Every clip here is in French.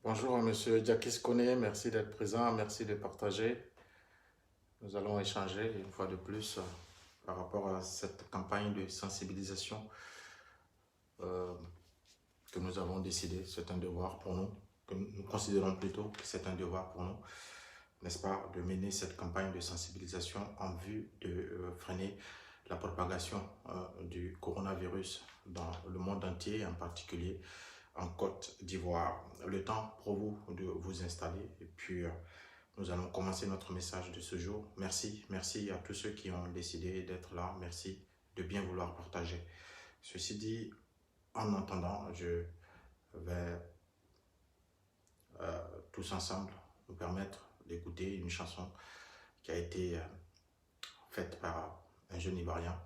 Bonjour, Monsieur Diakis Koné, merci d'être présent, merci de partager. Nous allons échanger une fois de plus par rapport à cette campagne de sensibilisation que nous avons décidé. C'est un devoir pour nous, que nous considérons plutôt que c'est un devoir pour nous, n'est-ce pas, de mener cette campagne de sensibilisation en vue de freiner la propagation du coronavirus dans le monde entier, en particulier en Côte d'Ivoire. Le temps pour vous de vous installer et puis nous allons commencer notre message de ce jour. Merci à tous ceux qui ont décidé d'être là. Merci de bien vouloir partager. Ceci dit, en entendant, je vais tous ensemble nous permettre d'écouter une chanson qui a été faite par un jeune Ivoirien.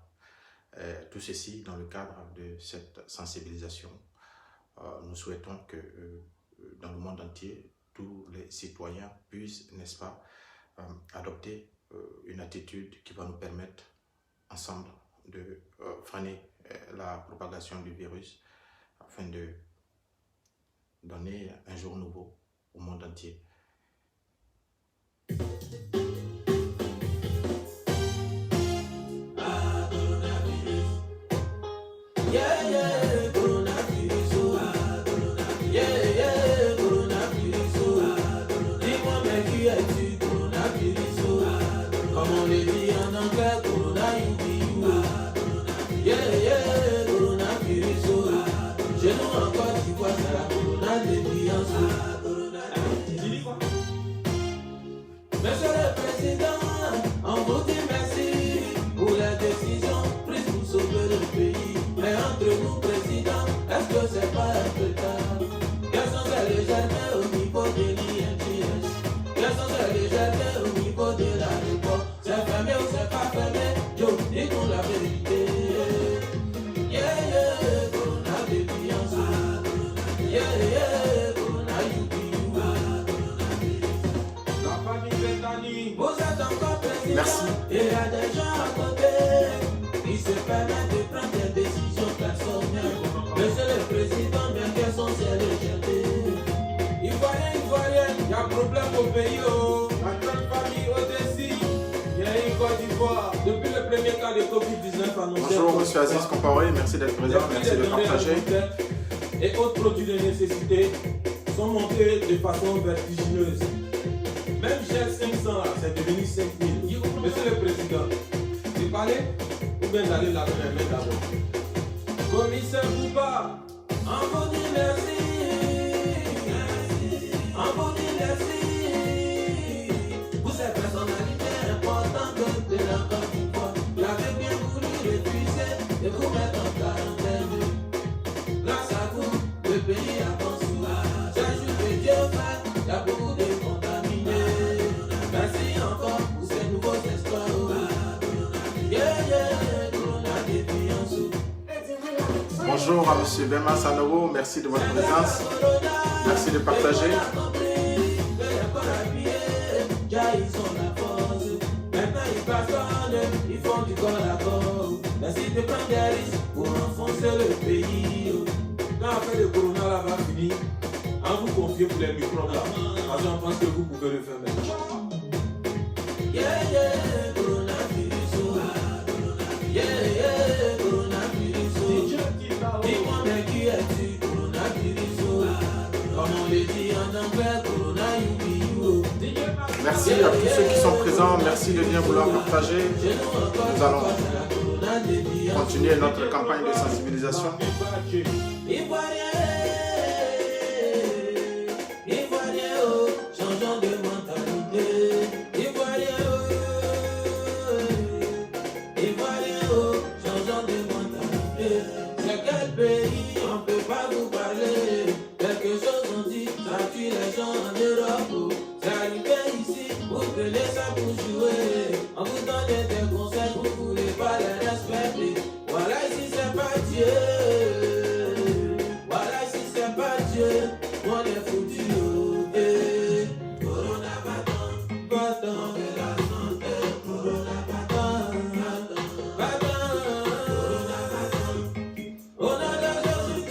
Tout ceci dans le cadre de cette sensibilisation. Nous souhaitons que dans le monde entier, tous les citoyens puissent, n'est-ce pas, adopter une attitude qui va nous permettre ensemble de freiner la propagation du virus afin de donner un jour nouveau au monde entier. Monsieur le Président, on vous dit merci pour les décisions prises pour sauver le pays. Mais entre nous, Président, est-ce que c'est pas un peu tard? Quelles sont ces légèretés au niveau de l'INTS? Quelles sont ces légèretés au niveau de l'aéroport? C'est fermé ou c'est pas fermé? Yo, dis-nous la vérité. Corona défiance. Corona youpi. La famille Bethany, vous êtes encore président. Merci. Et il y a des gens à côté qui se permettent de prendre des décisions personnelles. Monsieur le Président, bien quelles sont ces légèretés? Ivoirien, il y a problème au pays. La grande famille au-dessus. Il y a une Côte d'Ivoire. Depuis le premier cas de Covid-19 annoncé. Bonjour, Monsieur Aziz Compaoré, merci d'être présent, merci de partager. Et autres produits de nécessité sont montés de façon vertigineuse. Même GEL 500, c'est devenu 5000. Monsieur le Président, c'est parler ou bien d'aller la remettre d'abord? Commissaire Bouba, on vous dit merci. On vous dit merci. Vous êtes personnalité importante de la Côte d'Ivoire. Vous avez bien voulu refuser et vous mettre en quarantaine. Grâce à vous, le pays avance. C'est juste que Dieu fait, il y a beaucoup de contaminés. Merci encore pour ces nouveaux espoirs. Corona défiance. Bonjour à Monsieur Bema Sanogo, merci de votre présence, merci de partager. Maintenant ils passionnent, ils font du corps à corps. Merci de prendre des risques pour enfoncer le pays. Quand après le corona là va finir, on vous confie pour les microbes là. Parce qu'on pense que vous pouvez le faire maintenant. Coronavirus. Coronavirus. Dis-moi mais qui es-tu? Coronavirus. Comme on le dit en anglais, corona you. Merci à tous ceux qui sont présents, merci de bien vouloir partager. Nous allons continuer notre campagne de sensibilisation. Ivoirien, oh, changeons de mentalité. Ivoirien, oh, changeons de mentalité. C'est quel pays? On peut pas vous parler. Quelque chose on dit, ça tue les gens en Europe. Oh. C'est arrivé ici, vous prenez ça pour jouer. On vous donne des conseils, vous voulez pas les respecter. Voilà ici c'est pas Dieu. Voilà ici c'est pas Dieu. On est foutu. Corona va-t'en de la santé. Corona va-t'en. Corona va-t'en. On a la chance de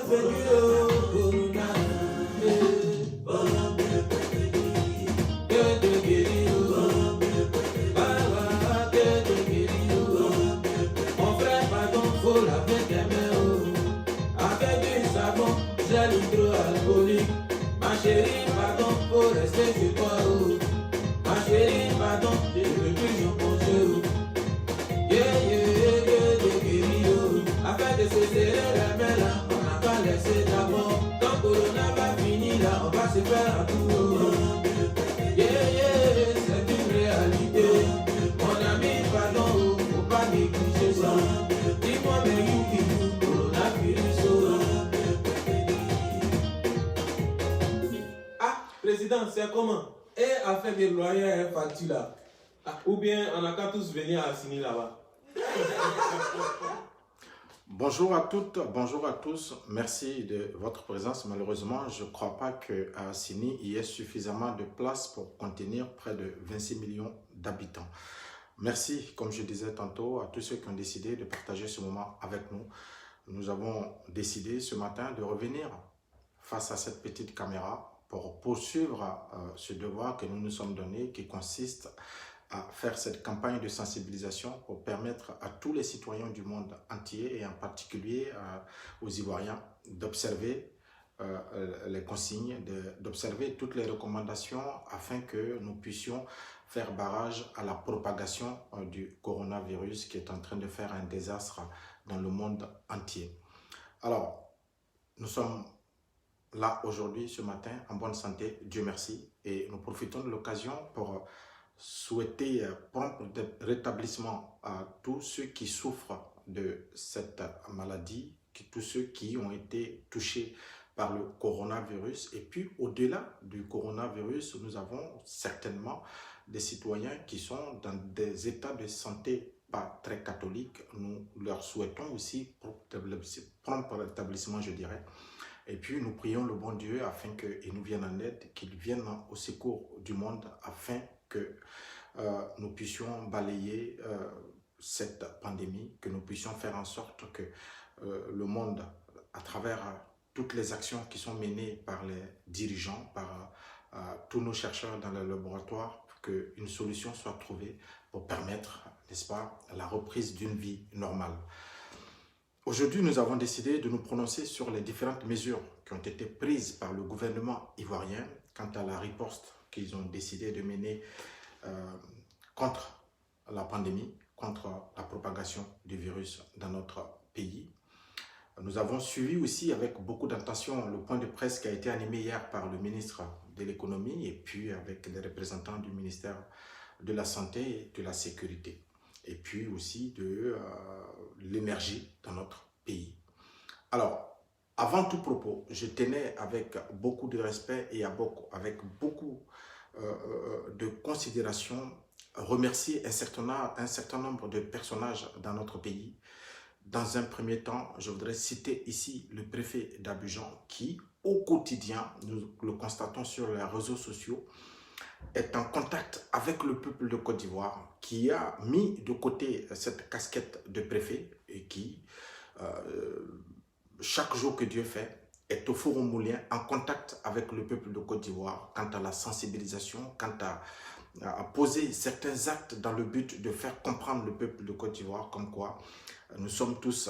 venu. Corona. gel hydroalcoolique. Ma chérie, pardon, faut rester chez toi. Oh. Ma chérie, pardon, je ne veux plus mon bonjour. Yeah, yeah, yeah, yeah, yeah, yeah. Afin de se serrer les mains là, on n'a pas laissé d'abord. Quand Corona va finir là, on va se faire un tour. Yeah, yeah, c'est une réalité. Mon ami, pardon, faut pas négliger ça. Dis-moi, mais you, coronavirus. Ah, président, c'est comment? Et affaire de loyer et facture là. Ah, ou bien on n'a qu'à tous venir à Assini là-bas. Bonjour à toutes, bonjour à tous. Merci de votre présence. Malheureusement, je ne crois pas qu'à Assini, il y ait suffisamment de place pour contenir près de 26 millions d'habitants. Merci, comme je disais tantôt, à tous ceux qui ont décidé de partager ce moment avec nous. Nous avons décidé ce matin de revenir face à cette petite caméra pour poursuivre ce devoir que nous nous sommes donné, qui consiste à faire cette campagne de sensibilisation pour permettre à tous les citoyens du monde entier, et en particulier aux Ivoiriens, d'observer les consignes, d'observer toutes les recommandations afin que nous puissions faire barrage à la propagation du coronavirus qui est en train de faire un désastre dans le monde entier. Alors, nous sommes là aujourd'hui, ce matin, en bonne santé, Dieu merci, et nous profitons de l'occasion pour souhaiter prompt rétablissement à tous ceux qui souffrent de cette maladie, tous ceux qui ont été touchés par le coronavirus. Et puis, au-delà du coronavirus, nous avons certainement des citoyens qui sont dans des états de santé pas très catholiques. Nous leur souhaitons aussi prompt rétablissement, je dirais. Et puis, nous prions le bon Dieu afin qu'il nous vienne en aide, qu'il vienne au secours du monde afin que nous puissions balayer cette pandémie, que nous puissions faire en sorte que le monde, à travers toutes les actions qui sont menées par les dirigeants, par tous nos chercheurs dans les laboratoires, qu'une solution soit trouvée pour permettre, n'est-ce pas, la reprise d'une vie normale. Aujourd'hui, nous avons décidé de nous prononcer sur les différentes mesures qui ont été prises par le gouvernement ivoirien quant à la riposte qu'ils ont décidé de mener contre la pandémie, contre la propagation du virus dans notre pays. Nous avons suivi aussi avec beaucoup d'attention le point de presse qui a été animé hier par le ministre de l'économie et puis avec les représentants du ministère de la Santé et de la Sécurité. Et puis aussi de l'énergie dans notre pays. Alors, avant tout propos, je tenais avec beaucoup de respect et avec beaucoup de considération remercier un certain nombre de personnages dans notre pays. Dans un premier temps, je voudrais citer ici le préfet d'Abidjan qui, au quotidien, nous le constatons sur les réseaux sociaux, est en contact avec le peuple de Côte d'Ivoire, qui a mis de côté cette casquette de préfet et qui, chaque jour que Dieu fait, est au Forum Moulin en contact avec le peuple de Côte d'Ivoire quant à la sensibilisation, quant à poser certains actes dans le but de faire comprendre le peuple de Côte d'Ivoire comme quoi nous sommes tous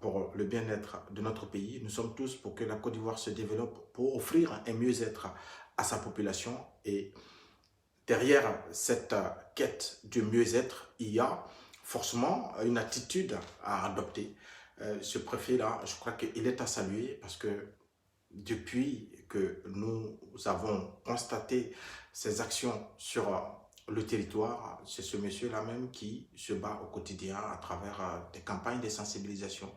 pour le bien-être de notre pays, nous sommes tous pour que la Côte d'Ivoire se développe, pour offrir un mieux-être à sa population. Et derrière cette quête du mieux-être, il y a forcément une attitude à adopter. Ce préfet-là, je crois qu'il est à saluer parce que depuis que nous avons constaté ces actions sur le territoire, c'est ce monsieur-là même qui se bat au quotidien à travers des campagnes de sensibilisation.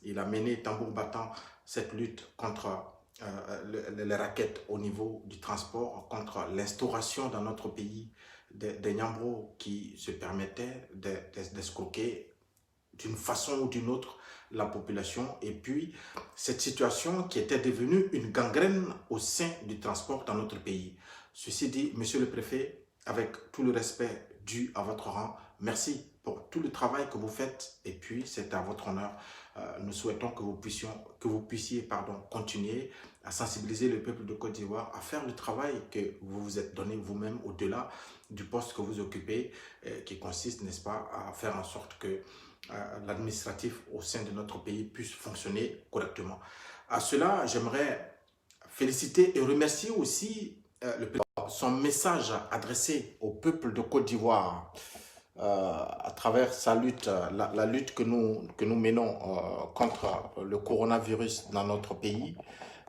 Il a mené tambour battant cette lutte contre les rackets au niveau du transport, contre l'instauration dans notre pays des Nyambros qui se permettaient d'escroquer d'une façon ou d'une autre la population, et puis cette situation qui était devenue une gangrène au sein du transport dans notre pays. Ceci dit, monsieur le préfet, avec tout le respect dû à votre rang, merci pour tout le travail que vous faites, et puis c'est à votre honneur. Nous souhaitons que vous puissiez continuer à sensibiliser le peuple de Côte d'Ivoire, à faire le travail que vous vous êtes donné vous-même au-delà du poste que vous occupez, qui consiste, n'est-ce pas, à faire en sorte que l'administratif au sein de notre pays puisse fonctionner correctement. À cela, j'aimerais féliciter et remercier aussi le président. Son message adressé au peuple de Côte d'Ivoire à travers sa lutte, la lutte que nous menons contre le coronavirus dans notre pays.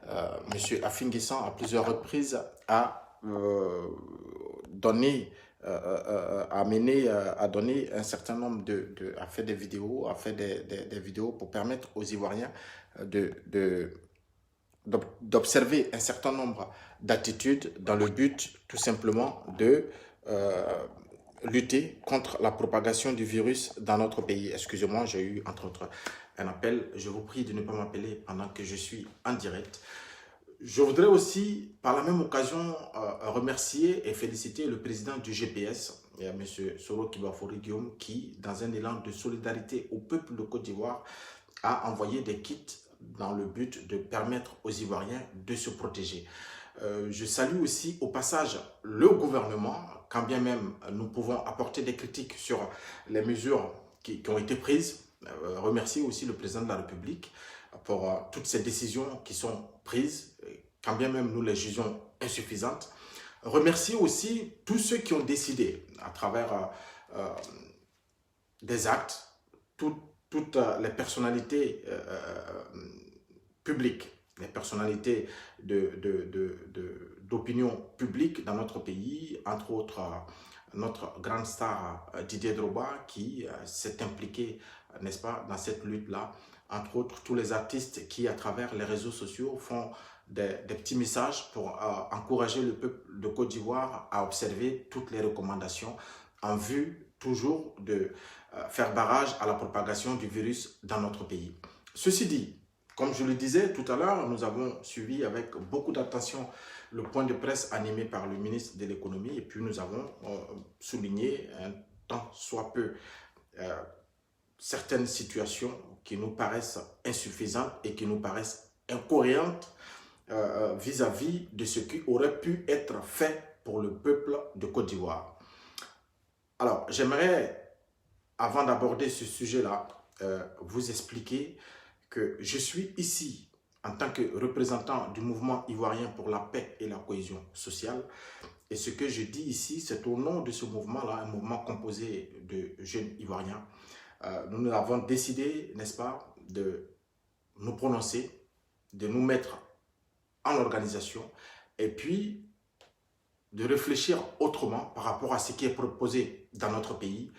M. Afin-Guessan, à plusieurs reprises, a donné a donné un certain nombre a fait des vidéos, des vidéos pour permettre aux Ivoiriens d'observer un certain nombre d'attitudes dans le but tout simplement de lutter contre la propagation du virus dans notre pays. Excusez-moi, j'ai eu entre autres un appel. Je vous prie de ne pas m'appeler pendant que je suis en direct. Je voudrais aussi, par la même occasion, remercier et féliciter le président du GPS, M. Soro Kibafori Guillaume, qui, dans un élan de solidarité au peuple de Côte d'Ivoire, a envoyé des kits dans le but de permettre aux Ivoiriens de se protéger. Je salue aussi au passage le gouvernement, quand bien même nous pouvons apporter des critiques sur les mesures qui ont été prises. Remercier aussi le président de la République pour toutes ces décisions qui sont prises, quand bien même nous les jugeons insuffisantes. Remercier aussi tous ceux qui ont décidé à travers des actes, toutes les personnalités publiques, les personnalités d'opinion publique dans notre pays, entre autres notre grande star Didier Drogba qui s'est impliqué, n'est-ce pas, dans cette lutte-là, entre autres tous les artistes qui, à travers les réseaux sociaux, font des petits messages pour encourager le peuple de Côte d'Ivoire à observer toutes les recommandations en vue toujours de faire barrage à la propagation du virus dans notre pays. Ceci dit, comme je le disais tout à l'heure, nous avons suivi avec beaucoup d'attention le point de presse animé par le ministre de l'économie et puis nous avons souligné un tant soit peu certaines situations qui nous paraissent insuffisantes et qui nous paraissent incohérentes vis-à-vis de ce qui aurait pu être fait pour le peuple de Côte d'Ivoire. Alors, j'aimerais, avant d'aborder ce sujet-là, vous expliquer que je suis ici en tant que représentant du mouvement ivoirien pour la paix et la cohésion sociale. Et ce que je dis ici, c'est au nom de ce mouvement-là, un mouvement composé de jeunes ivoiriens. Nous avons décidé, n'est-ce pas, de nous prononcer, de nous mettre en organisation et puis de réfléchir autrement par rapport à ce qui est proposé dans notre pays,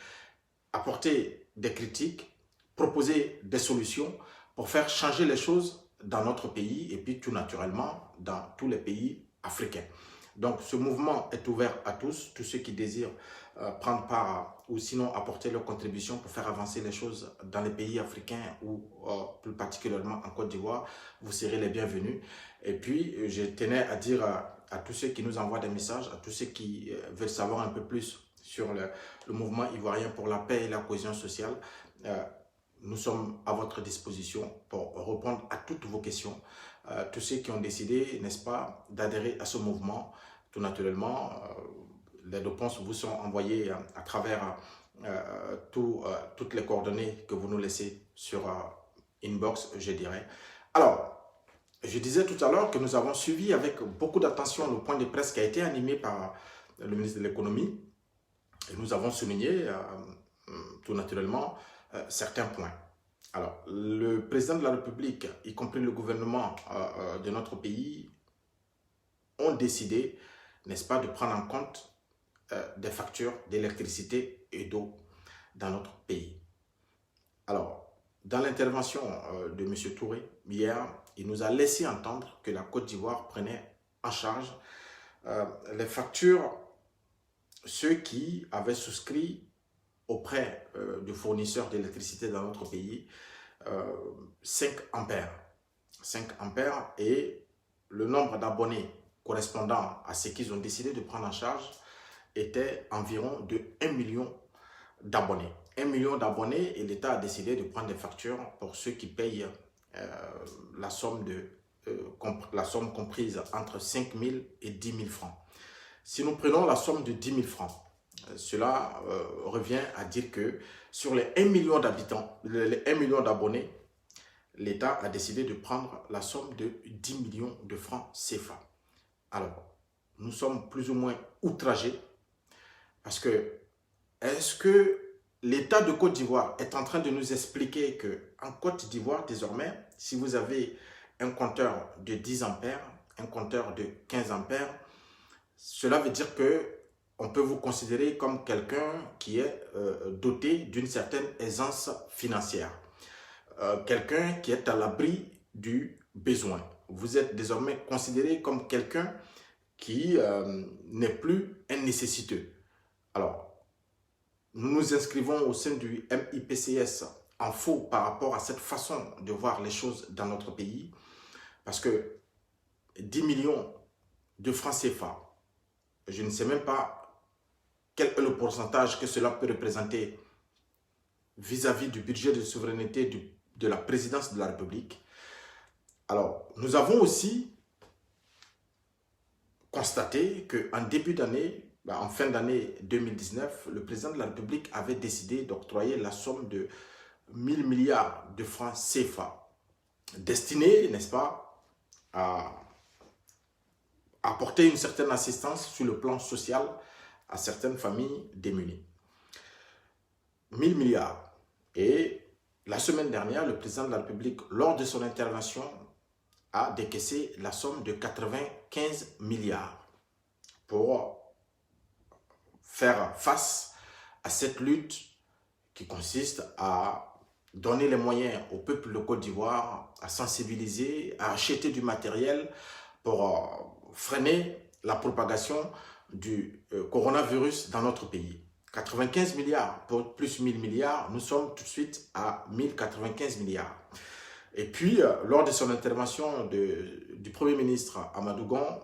apporter des critiques, proposer des solutions pour faire changer les choses dans notre pays et puis tout naturellement dans tous les pays africains. Donc ce mouvement est ouvert à tous ceux qui désirent prendre part ou sinon apporter leur contribution pour faire avancer les choses dans les pays africains ou plus particulièrement en Côte d'Ivoire, vous serez les bienvenus. Et puis je tenais à dire à tous ceux qui nous envoient des messages, à tous ceux qui veulent savoir un peu plus sur le mouvement ivoirien pour la paix et la cohésion sociale, nous sommes à votre disposition pour répondre à toutes vos questions. Tous ceux qui ont décidé, n'est-ce pas, d'adhérer à ce mouvement, tout naturellement, les réponses vous sont envoyées à travers toutes les coordonnées que vous nous laissez sur inbox, je dirais. Alors, je disais tout à l'heure que nous avons suivi avec beaucoup d'attention le point de presse qui a été animé par le ministre de l'économie et nous avons souligné tout naturellement certains points. Alors, le président de la République, y compris le gouvernement de notre pays, ont décidé, n'est-ce pas, de prendre en compte des factures d'électricité et d'eau dans notre pays. Alors, dans l'intervention de M. Touré, hier, il nous a laissé entendre que la Côte d'Ivoire prenait en charge les factures, ceux qui avaient souscrit auprès du fournisseur d'électricité dans notre pays, 5 ampères. 5 ampères et le nombre d'abonnés correspondant à ce qu'ils ont décidé de prendre en charge était environ de 1 million d'abonnés. 1 million d'abonnés et l'État a décidé de prendre des factures pour ceux qui payent la somme comprise entre 5 000 et 10 000 francs. Si nous prenons la somme de 10 000 francs, cela revient à dire que sur les 1 million d'habitants, les 1 million d'abonnés, l'État a décidé de prendre la somme de 10 millions de francs CFA. Alors, nous sommes plus ou moins outragés parce que est-ce que l'État de Côte d'Ivoire est en train de nous expliquer qu'en Côte d'Ivoire, désormais, si vous avez un compteur de 10 ampères, un compteur de 15 ampères, cela veut dire qu'on peut vous considérer comme quelqu'un qui est doté d'une certaine aisance financière, quelqu'un qui est à l'abri du besoin. Vous êtes désormais considéré comme quelqu'un qui n'est plus un nécessiteux. Alors, nous nous inscrivons au sein du MIPCS en faux par rapport à cette façon de voir les choses dans notre pays, parce que 10 millions de francs CFA, je ne sais même pas quel est le pourcentage que cela peut représenter vis-à-vis du budget de souveraineté de la présidence de la République. Alors, nous avons aussi constaté qu'en début d'année, en fin d'année 2019, le président de la République avait décidé d'octroyer la somme de 1000 milliards de francs CFA, destinée, n'est-ce pas, à apporter une certaine assistance sur le plan social à certaines familles démunies. 1000 milliards. Et la semaine dernière, le président de la République, lors de son intervention, a décaissé la somme de 95 milliards pour faire face à cette lutte qui consiste à donner les moyens au peuple de Côte d'Ivoire, à sensibiliser, à acheter du matériel pour freiner la propagation du coronavirus dans notre pays. 95 milliards plus 1000 milliards, nous sommes tout de suite à 1095 milliards. Et puis, lors de son intervention du Premier ministre Amadou Gon,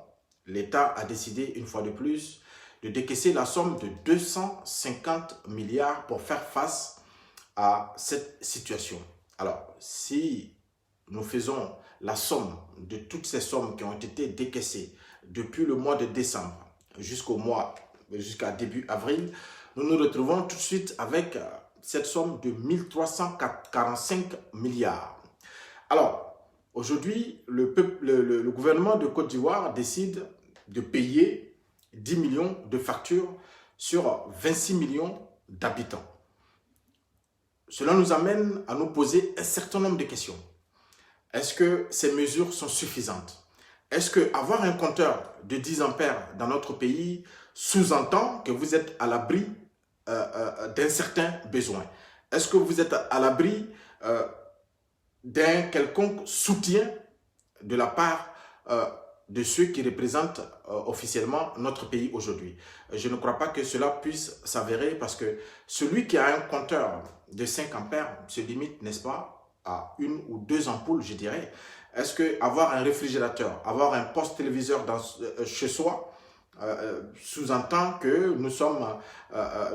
l'État a décidé une fois de plus de décaisser la somme de 250 milliards pour faire face à cette situation. Alors, si nous faisons la somme de toutes ces sommes qui ont été décaissées depuis le mois de décembre jusqu'à début avril, nous nous retrouvons tout de suite avec cette somme de 1345 milliards. Alors, aujourd'hui, le gouvernement de Côte d'Ivoire décide de payer 10 millions de factures sur 26 millions d'habitants. Cela nous amène à nous poser un certain nombre de questions. Est-ce que ces mesures sont suffisantes? Est-ce qu'avoir un compteur de 10 ampères dans notre pays sous-entend que vous êtes à l'abri d'un certain besoin? Est-ce que vous êtes à l'abri d'un quelconque soutien de la part de ceux qui représentent officiellement notre pays aujourd'hui? Je ne crois pas que cela puisse s'avérer parce que celui qui a un compteur de 5 ampères se limite, n'est-ce pas, à 1 ou 2 ampoules, je dirais. Est-ce qu'avoir un réfrigérateur, avoir un poste téléviseur chez soi, sous-entend que nous sommes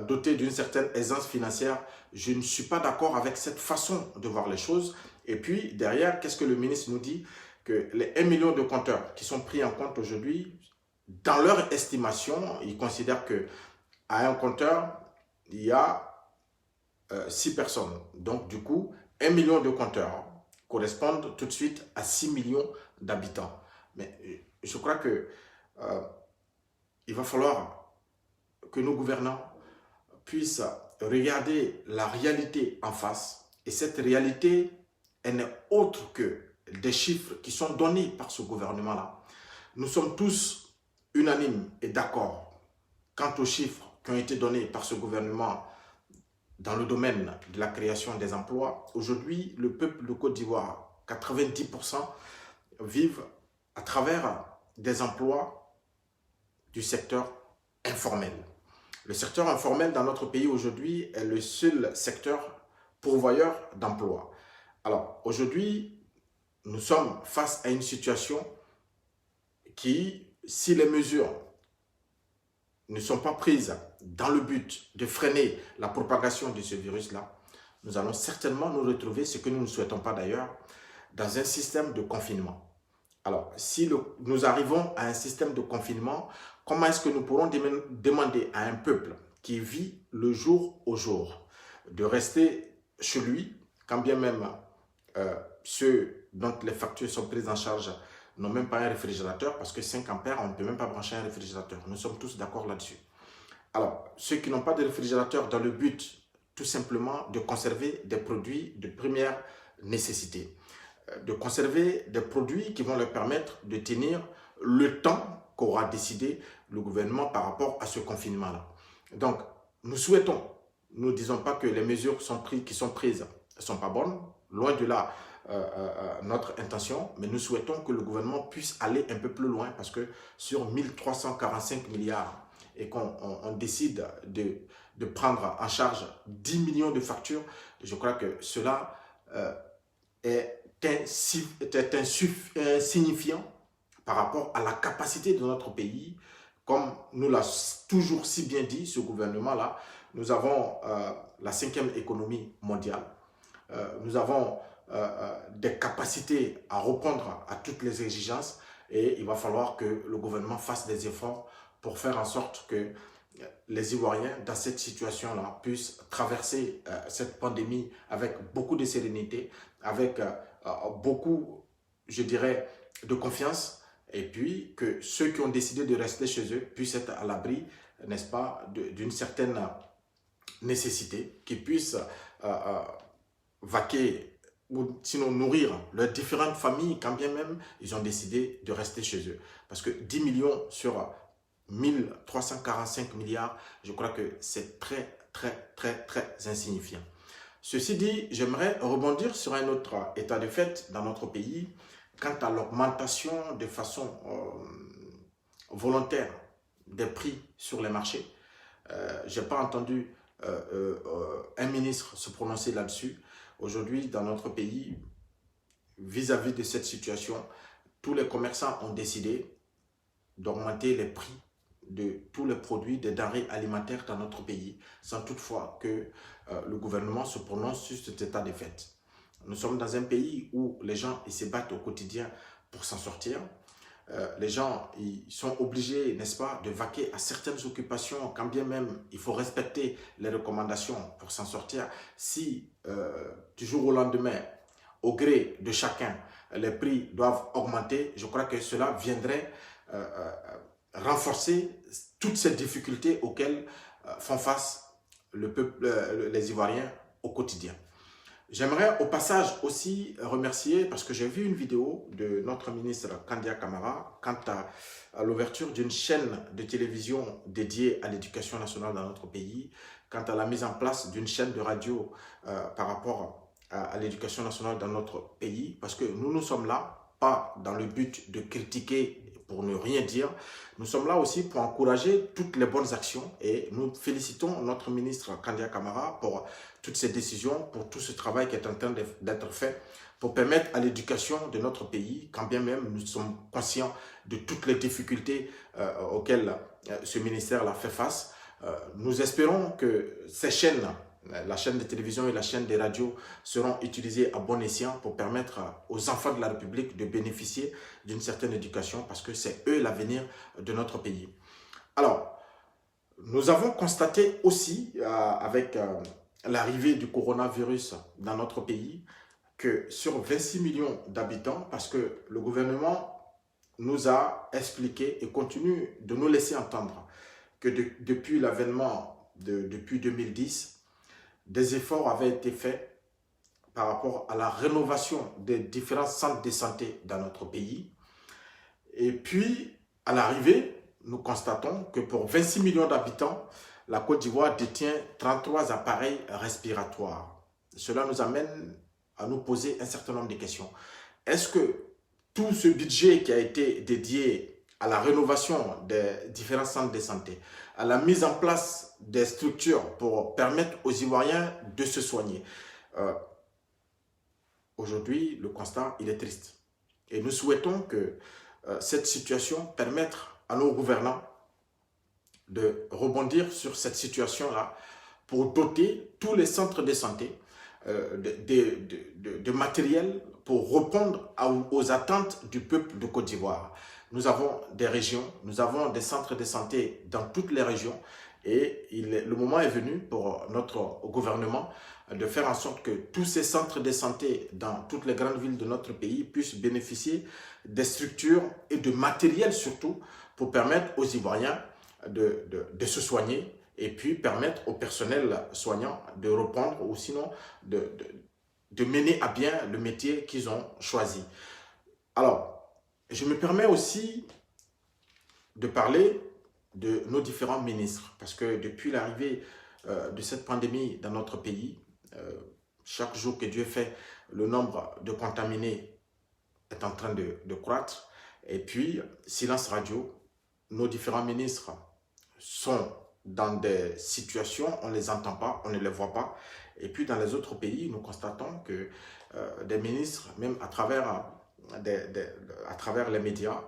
dotés d'une certaine aisance financière? Je ne suis pas d'accord avec cette façon de voir les choses. Et puis, derrière, qu'est-ce que le ministre nous dit? Que les 1 million de compteurs qui sont pris en compte aujourd'hui, dans leur estimation, ils considèrent qu'à un compteur, il y a 6 personnes. Donc, du coup, 1 million de compteurs correspondent tout de suite à 6 millions d'habitants. Mais je crois que il va falloir que nos gouvernants puissent regarder la réalité en face. Et cette réalité, elle n'est autre que des chiffres qui sont donnés par ce gouvernement-là. Nous sommes tous unanimes et d'accord quant aux chiffres qui ont été donnés par ce gouvernement dans le domaine de la création des emplois. Aujourd'hui, le peuple de Côte d'Ivoire, 90% vivent à travers des emplois du secteur informel. Le secteur informel dans notre pays aujourd'hui est le seul secteur pourvoyeur d'emplois. Alors aujourd'hui, nous sommes face à une situation qui, si les mesures ne sont pas prises dans le but de freiner la propagation de ce virus-là, nous allons certainement nous retrouver, ce que nous ne souhaitons pas d'ailleurs, dans un système de confinement. Alors, si nous arrivons à un système de confinement, comment est-ce que nous pourrons demander à un peuple qui vit le jour au jour de rester chez lui, quand bien même ceux dont les factures sont prises en charge n'ont même pas un réfrigérateur parce que 5 ampères, on ne peut même pas brancher un réfrigérateur. Nous sommes tous d'accord là-dessus. Alors, ceux qui n'ont pas de réfrigérateur dans le but tout simplement de conserver des produits de première nécessité, de conserver des produits qui vont leur permettre de tenir le temps qu'aura décidé le gouvernement par rapport à ce confinement-là. Donc, nous souhaitons, nous ne disons pas que les mesures qui sont prises ne sont pas bonnes, loin de là notre intention, mais nous souhaitons que le gouvernement puisse aller un peu plus loin parce que sur 1345 milliards et qu'on décide de prendre en charge 10 millions de factures, je crois que cela est insignifiant par rapport à la capacité de notre pays. Comme nous l'a toujours si bien dit, ce gouvernement-là, nous avons la 5e économie mondiale. Nous avons des capacités à répondre à toutes les exigences et il va falloir que le gouvernement fasse des efforts pour faire en sorte que les Ivoiriens, dans cette situation-là, puissent traverser cette pandémie avec beaucoup de sérénité, avec beaucoup, je dirais, de confiance, et puis que ceux qui ont décidé de rester chez eux puissent être à l'abri, n'est-ce pas, d'une certaine nécessité, qu'ils puissent vaquer ou sinon nourrir leurs différentes familles, quand bien même ils ont décidé de rester chez eux. Parce que 10 millions sur 1345 milliards, je crois que c'est très insignifiant. Ceci dit, j'aimerais rebondir sur un autre état de fait dans notre pays quant à l'augmentation de façon volontaire des prix sur les marchés. Je n'ai pas entendu un ministre se prononcer là-dessus. Aujourd'hui, dans notre pays, vis-à-vis de cette situation, tous les commerçants ont décidé d'augmenter les prix de tous les produits, des denrées alimentaires dans notre pays, sans toutefois que le gouvernement se prononce sur cet état de fait. Nous sommes dans un pays où les gens ils se battent au quotidien pour s'en sortir. Les gens ils sont obligés, n'est-ce pas, de vaquer à certaines occupations, quand bien même il faut respecter les recommandations pour s'en sortir. Si du jour au lendemain, au gré de chacun, les prix doivent augmenter, je crois que cela viendrait renforcer toutes ces difficultés auxquelles font face le peuple, les Ivoiriens au quotidien. J'aimerais au passage aussi remercier, parce que j'ai vu une vidéo de notre ministre Kandia Camara quant à l'ouverture d'une chaîne de télévision dédiée à l'éducation nationale dans notre pays, quant à la mise en place d'une chaîne de radio par rapport à l'éducation nationale dans notre pays, parce que nous sommes là, pas dans le but de critiquer pour ne rien dire, nous sommes là aussi pour encourager toutes les bonnes actions et nous félicitons notre ministre Kandia Camara pour toutes ces décisions, pour tout ce travail qui est en train d'être fait pour permettre à l'éducation de notre pays, quand bien même nous sommes conscients de toutes les difficultés auxquelles ce ministère fait face. Nous espérons que ces chaînes, la chaîne de télévision et la chaîne de radio seront utilisées à bon escient pour permettre aux enfants de la République de bénéficier d'une certaine éducation parce que c'est eux l'avenir de notre pays. Alors, nous avons constaté aussi avec l'arrivée du coronavirus dans notre pays que sur 26 millions d'habitants, parce que le gouvernement nous a expliqué et continue de nous laisser entendre que depuis l'avènement, depuis 2010, des efforts avaient été faits par rapport à la rénovation des différents centres de santé dans notre pays. Et puis, à l'arrivée, nous constatons que pour 26 millions d'habitants, la Côte d'Ivoire détient 33 appareils respiratoires. Cela nous amène à nous poser un certain nombre de questions. Est-ce que tout ce budget qui a été dédié à la rénovation des différents centres de santé, à la mise en place des structures pour permettre aux Ivoiriens de se soigner. Aujourd'hui, le constat, il est triste. Et nous souhaitons que cette situation permette à nos gouvernants de rebondir sur cette situation-là pour doter tous les centres de santé de matériel pour répondre aux attentes du peuple de Côte d'Ivoire. Nous avons des régions, nous avons des centres de santé dans toutes les régions Et le moment est venu pour notre gouvernement de faire en sorte que tous ces centres de santé dans toutes les grandes villes de notre pays puissent bénéficier des structures et de matériel surtout pour permettre aux Ivoiriens de se soigner et puis permettre au personnel soignant de reprendre ou sinon de mener à bien le métier qu'ils ont choisi. Alors, je me permets aussi de parler de nos différents ministres parce que depuis l'arrivée de cette pandémie dans notre pays, chaque jour que Dieu fait, le nombre de contaminés est en train de croître. Et puis, silence radio, nos différents ministres sont dans des situations, on ne les entend pas, on ne les voit pas. Et puis, dans les autres pays, nous constatons que des ministres, même à travers les médias,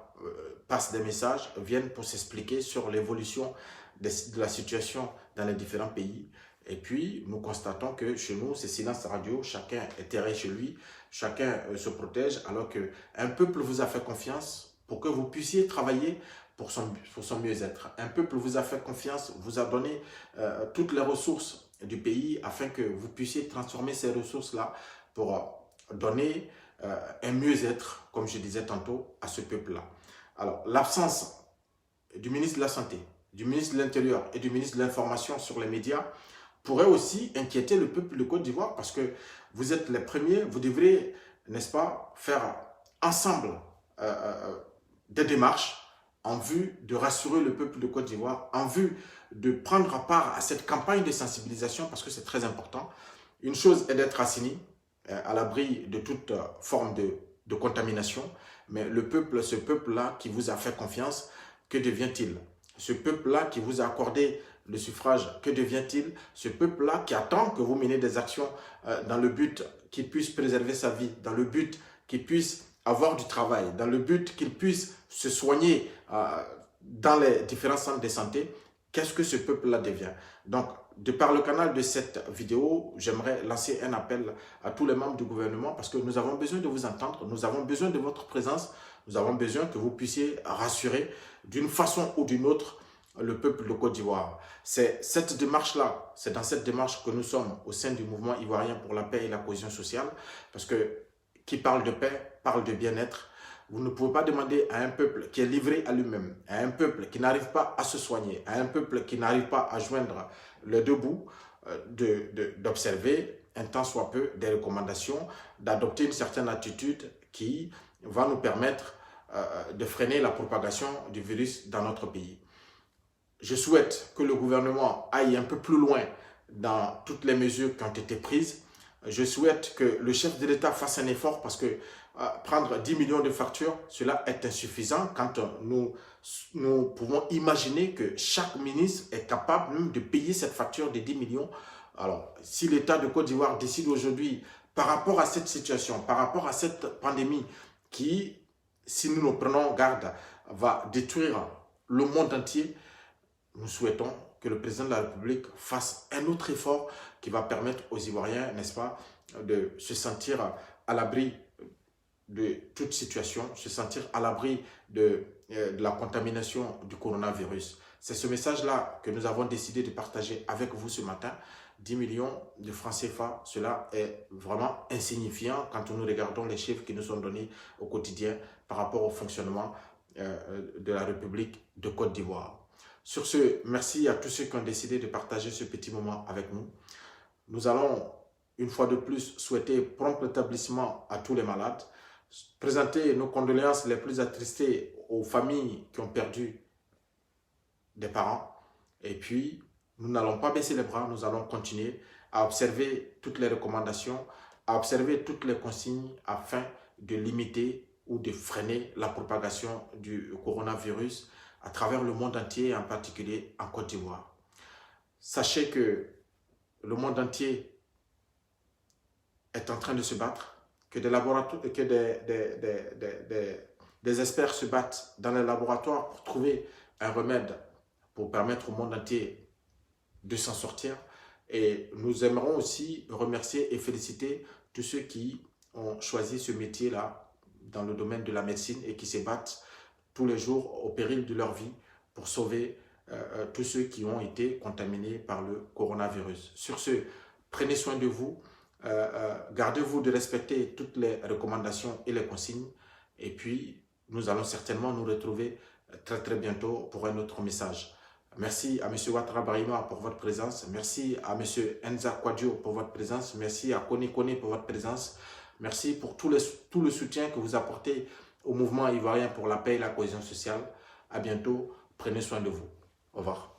passent des messages, viennent pour s'expliquer sur l'évolution de la situation dans les différents pays. Et puis, nous constatons que chez nous, c'est silence radio, chacun est terré chez lui, chacun se protège, alors qu'un peuple vous a fait confiance pour que vous puissiez travailler pour son mieux-être. Un peuple vous a fait confiance, vous a donné toutes les ressources du pays afin que vous puissiez transformer ces ressources-là pour donner un mieux-être, comme je disais tantôt, à ce peuple-là. Alors, l'absence du ministre de la Santé, du ministre de l'Intérieur et du ministre de l'Information sur les médias pourrait aussi inquiéter le peuple de Côte d'Ivoire parce que vous êtes les premiers, vous devrez, n'est-ce pas, faire ensemble des démarches en vue de rassurer le peuple de Côte d'Ivoire, en vue de prendre part à cette campagne de sensibilisation parce que c'est très important. Une chose est d'être assigné à l'abri de toute forme de contamination, mais le peuple, ce peuple-là qui vous a fait confiance, que devient-il? Ce peuple-là qui vous a accordé le suffrage, que devient-il? Ce peuple-là qui attend que vous menez des actions dans le but qu'il puisse préserver sa vie, dans le but qu'il puisse avoir du travail, dans le but qu'il puisse se soigner dans les différents centres de santé, qu'est-ce que ce peuple-là devient? Donc, de par le canal de cette vidéo, j'aimerais lancer un appel à tous les membres du gouvernement parce que nous avons besoin de vous entendre, nous avons besoin de votre présence, nous avons besoin que vous puissiez rassurer d'une façon ou d'une autre le peuple de Côte d'Ivoire. C'est cette démarche-là, c'est dans cette démarche que nous sommes au sein du mouvement ivoirien pour la paix et la cohésion sociale parce que qui parle de paix, parle de bien-être. Vous ne pouvez pas demander à un peuple qui est livré à lui-même, à un peuple qui n'arrive pas à se soigner, à un peuple qui n'arrive pas à joindre les deux bouts, d'observer un tant soit peu des recommandations, d'adopter une certaine attitude qui va nous permettre de freiner la propagation du virus dans notre pays. Je souhaite que le gouvernement aille un peu plus loin dans toutes les mesures qui ont été prises. Je souhaite que le chef de l'État fasse un effort parce que prendre 10 millions de factures, cela est insuffisant quand nous pouvons imaginer que chaque ministre est capable même de payer cette facture de 10 millions. Alors, si l'État de Côte d'Ivoire décide aujourd'hui, par rapport à cette situation, par rapport à cette pandémie qui, si nous nous prenons garde, va détruire le monde entier, nous souhaitons que le président de la République fasse un autre effort qui va permettre aux Ivoiriens, n'est-ce pas, de se sentir à l'abri de toute situation, se sentir à l'abri de la contamination du coronavirus. C'est ce message-là que nous avons décidé de partager avec vous ce matin. 10 millions de francs CFA, cela est vraiment insignifiant quand nous regardons les chiffres qui nous sont donnés au quotidien par rapport au fonctionnement de la République de Côte d'Ivoire. Sur ce, merci à tous ceux qui ont décidé de partager ce petit moment avec nous. Nous allons, une fois de plus, souhaiter prompt rétablissement à tous les malades, présenter nos condoléances les plus attristées aux familles qui ont perdu des parents. Et puis, nous n'allons pas baisser les bras, nous allons continuer à observer toutes les recommandations, à observer toutes les consignes afin de limiter ou de freiner la propagation du coronavirus à travers le monde entier, en particulier en Côte d'Ivoire. Sachez que le monde entier est en train de se battre, que des experts se battent dans les laboratoires pour trouver un remède pour permettre au monde entier de s'en sortir. Et nous aimerons aussi remercier et féliciter tous ceux qui ont choisi ce métier-là dans le domaine de la médecine et qui se battent tous les jours au péril de leur vie pour sauver tous ceux qui ont été contaminés par le coronavirus. Sur ce, prenez soin de vous, gardez-vous de respecter toutes les recommandations et les consignes, et puis nous allons certainement nous retrouver très bientôt pour un autre message. Merci à M. Ouattara Brahima pour votre présence, merci à M. Enza Kwadjo pour votre présence, merci à Kone Kone pour votre présence, merci pour tout le soutien que vous apportez au mouvement ivoirien pour la paix et la cohésion sociale. À bientôt, prenez soin de vous. Au revoir.